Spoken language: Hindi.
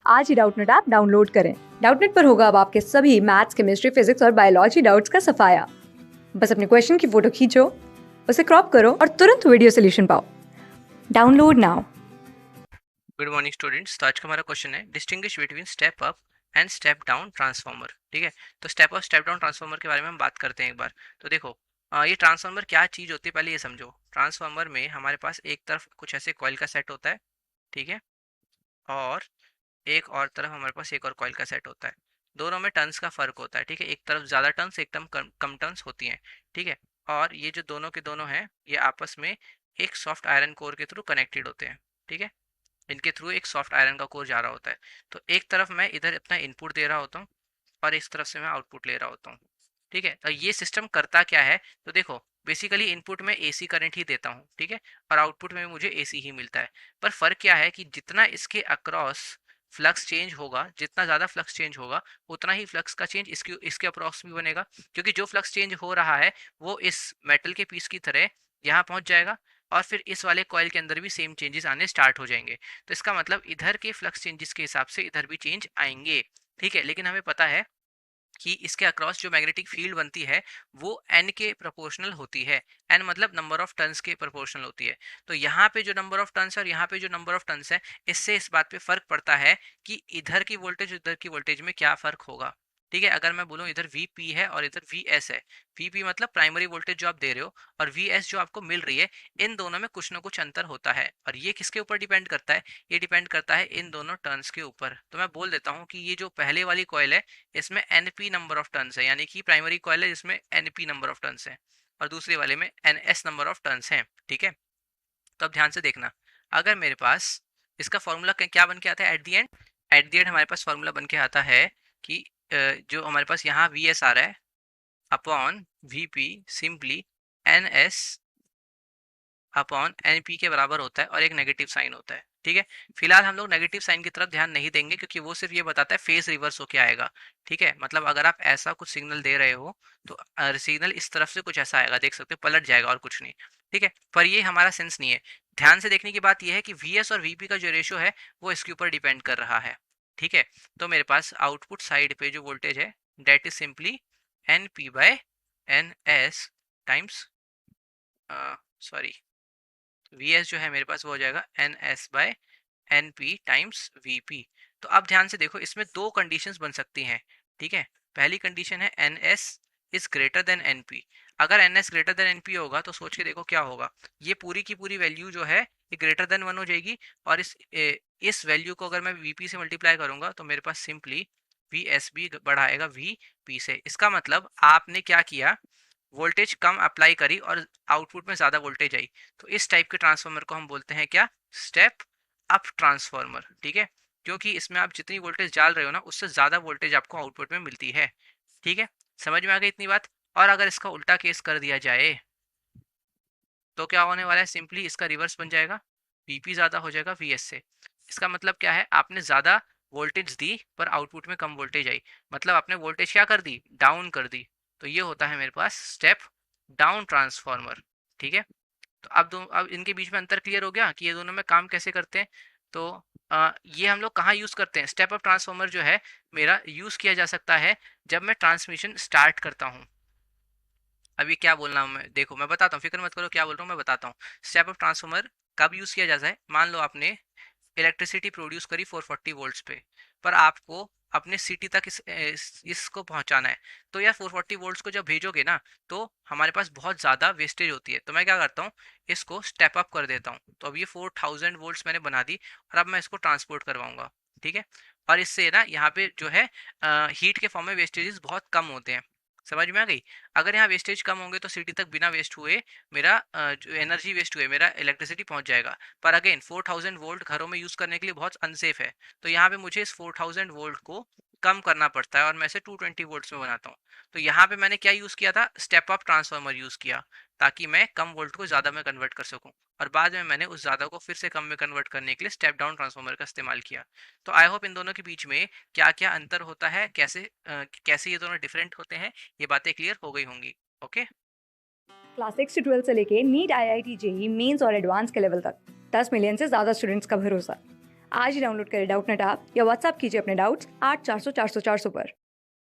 आज ही डाउटनेट ऐप डाउनलोड करें। डाउटनेट पर होगा अब आपके सभी मैथ्स, केमिस्ट्री, फिजिक्स और बायोलॉजी डाउट्स का सफाया। बस अपने क्वेश्चन की फोटो खींचो, उसे क्रॉप करो और तुरंत वीडियो सोल्यूशन पाओ। Download now. Good morning students. तो आज का हमारा क्वेश्चन है distinguish between step up and step down transformer. ठीक है, तो step up step down transformer के बारे में हम बात करते हैं एक बार। तो देखो, ये ट्रांसफार्मर क्या चीज़ होती है पहले ये समझो। ट्रांसफार्मर में हमारे पास एक तरफ कुछ ऐसे कॉइल का सेट होता है, ठीक है, और एक और तरफ हमारे पास एक और कॉइल का सेट होता है। दोनों में टर्न्स का फर्क होता है, ठीक है, एक तरफ ज़्यादा टर्न्स, एक तरफ कम टर्न्स होती हैं, ठीक है। और ये जो दोनों के दोनों हैं ये आपस में एक सॉफ्ट आयरन कोर के थ्रू कनेक्टेड होते हैं, ठीक है। इनके थ्रू एक सॉफ्ट आयरन का कोर जा रहा होता है। तो एक तरफ मैं इधर अपना इनपुट दे रहा होता हूँ और इस तरफ से मैं आउटपुट ले रहा होता हूँ, ठीक है। तो ये सिस्टम करता क्या है, तो देखो, बेसिकली इनपुट में एसी करंट ही देता हूँ, ठीक है, और आउटपुट में मुझे एसी ही मिलता है। पर फर्क क्या है कि जितना इसके अक्रॉस फ्लक्स चेंज होगा, जितना ज़्यादा फ्लक्स चेंज होगा उतना ही फ्लक्स का चेंज इसके इसके अप्रॉक्स भी बनेगा, क्योंकि जो फ्लक्स चेंज हो रहा है वो इस मेटल के पीस की तरह यहाँ पहुँच जाएगा और फिर इस वाले कॉइल के अंदर भी सेम चेंजेस आने स्टार्ट हो जाएंगे। तो इसका मतलब इधर के फ्लक्स चेंजेस के हिसाब से इधर भी चेंज आएंगे, ठीक है। लेकिन हमें पता है कि इसके अक्रॉस जो मैग्नेटिक फील्ड बनती है वो एन के प्रोपोर्शनल होती है। एन मतलब नंबर ऑफ टर्न्स के प्रोपोर्शनल होती है। तो यहाँ पे जो नंबर ऑफ टर्न्स है और यहाँ पे जो नंबर ऑफ टर्न्स है, इससे इस बात पे फर्क पड़ता है कि इधर की वोल्टेज इधर की वोल्टेज में क्या फर्क होगा, ठीक है। अगर मैं बोलूँ इधर वी है और इधर वी एस है, वी मतलब प्राइमरी वोल्टेज जो आप दे रहे हो और वी एस जो आपको मिल रही है, इन दोनों में कुछ ना कुछ अंतर होता है। और ये किसके ऊपर डिपेंड करता है, ये डिपेंड करता है इन दोनों टर्न्स के ऊपर। तो मैं बोल देता हूँ कि ये जो पहले वाली कॉइल है इसमें एनपी नंबर ऑफ टर्न्स है, यानी कि प्राइमरी कॉइल है जिसमें एनपी नंबर ऑफ टर्न्स है, और दूसरे वाले में एनएस नंबर ऑफ टर्न्स हैं, ठीक है। तो अब ध्यान से देखना, अगर मेरे पास इसका फॉर्मूला क्या बन के आता है एट द एंड हमारे पास फॉर्मूला बन के आता है कि जो हमारे पास यहाँ वी एस आ रहा है upon V P simply N S upon N P के बराबर होता है और एक नेगेटिव साइन होता है, ठीक है। फिलहाल हम लोग नेगेटिव साइन की तरफ ध्यान नहीं देंगे क्योंकि वो सिर्फ ये बताता है फेस रिवर्स होके आएगा, ठीक है। मतलब अगर आप ऐसा कुछ सिग्नल दे रहे हो तो सिग्नल इस तरफ से कुछ ऐसा आएगा, देख सकते हो, पलट जाएगा और कुछ नहीं, ठीक है। पर ये हमारा सेंस नहीं है। ध्यान से देखने की बात यह है कि वी एस और वीपी का जो रेशियो है वो इसके ऊपर डिपेंड कर रहा है, ठीक है। तो मेरे पास आउटपुट साइड पे जो वोल्टेज है that is simply N P by N S times, sorry, V S जो है मेरे पास वो हो जाएगा N S by N P times V P. तो अब ध्यान से देखो, इसमें दो कंडीशंस बन सकती हैं, ठीक है। पहली कंडीशन है n s is greater than n p. अगर n s greater than n p होगा तो सोच के देखो क्या होगा, ये पूरी की पूरी वैल्यू जो है ये ग्रेटर देन वन हो जाएगी, और इस वैल्यू को अगर मैं वीपी से मल्टीप्लाई करूंगा तो मेरे पास सिंपली वी एस बी बढ़ाएगा वी पी से। इसका मतलब आपने क्या किया, वोल्टेज कम अप्लाई करी और आउटपुट में ज़्यादा वोल्टेज आई। तो इस टाइप के ट्रांसफार्मर को हम बोलते हैं क्या, स्टेप अप ट्रांसफार्मर, ठीक है। क्योंकि इसमें आप जितनी वोल्टेज डाल रहे हो ना उससे ज़्यादा वोल्टेज आपको आउटपुट में मिलती है, ठीक है। समझ में आ गई इतनी बात। और अगर इसका उल्टा केस कर दिया जाए तो क्या होने वाला है, सिंपली इसका रिवर्स बन जाएगा, वीपी ज़्यादा हो जाएगा वीएस से। इसका मतलब क्या है, आपने ज़्यादा वोल्टेज दी पर आउटपुट में कम वोल्टेज आई, मतलब आपने वोल्टेज क्या कर दी, डाउन कर दी। तो ये होता है मेरे पास स्टेप डाउन ट्रांसफार्मर, ठीक है। तो अब इनके बीच में अंतर क्लियर हो गया कि ये दोनों में काम कैसे करते हैं। तो ये हम लोग कहाँ यूज़ करते हैं, स्टेप अप ट्रांसफार्मर जो है मेरा यूज़ किया जा सकता है जब मैं ट्रांसमिशन स्टार्ट करता हूँ। अभी क्या बोलना हूँ मैं, देखो मैं बताता हूँ, फिक्र मत करो क्या बोल रहा हूँ मैं बताता हूँ। स्टेप अप ट्रांसफार्मर कब यूज़ किया जाता है, मान लो आपने इलेक्ट्रिसिटी प्रोड्यूस करी 440 वोल्ट्स पे, पर आपको अपने सिटी तक इसको पहुंचाना है। तो यार 440 वोल्ट्स को जब भेजोगे ना तो हमारे पास बहुत ज़्यादा वेस्टेज होती है। तो मैं क्या करता हूँ, इसको स्टेप अप कर देता हूँ। तो अब ये 4000 वोल्ट्स मैंने बना दी और अब मैं इसको ट्रांसपोर्ट करवाऊंगा, ठीक है। और इससे ना यहाँ पे जो है हीट के फॉर्म में वेस्टेजेस बहुत कम होते हैं। समझ में आ गई। अगर यहाँ वेस्टेज कम होंगे तो सिटी तक बिना वेस्ट हुए मेरा जो एनर्जी वेस्ट हुए मेरा इलेक्ट्रिसिटी पहुंच जाएगा। पर अगेन 4000 वोल्ट घरों में यूज़ करने के लिए बहुत अनसेफ है। तो यहाँ पे मुझे इस 4000 वोल्ट को कम करना पड़ता है और मैं इसे 220 वोल्ट्स में बनाता हूँ। तो यहाँ पे मैंने क्या यूज़ किया था, स्टेप अप ट्रांसफार्मर यूज़ किया, ताकि मैं कम वोल्ट को ज़्यादा में कन्वर्ट कर सकूँ। और बाद में मैंने उस ज़्यादा को फिर से कम में कन्वर्ट करने के लिए स्टेप डाउन ट्रांसफार्मर का इस्तेमाल किया। तो आई होप इन दोनों के बीच में क्या क्या अंतर होता है, कैसे ये दोनों डिफरेंट होते हैं, ये बातें क्लियर हो गई होंगी। ओके। क्लास 6 से 12 से लेके नीट, आईआईटी, जेईई मेंस और एडवांस के लेवल तक 10 मिलियन से ज्यादा स्टूडेंट्स का भरोसा। आज ही डाउनलोड करें डाउटनेट ऐप या व्हाट्सएप कीजिए अपने डाउट्स 8400 400 400 पर।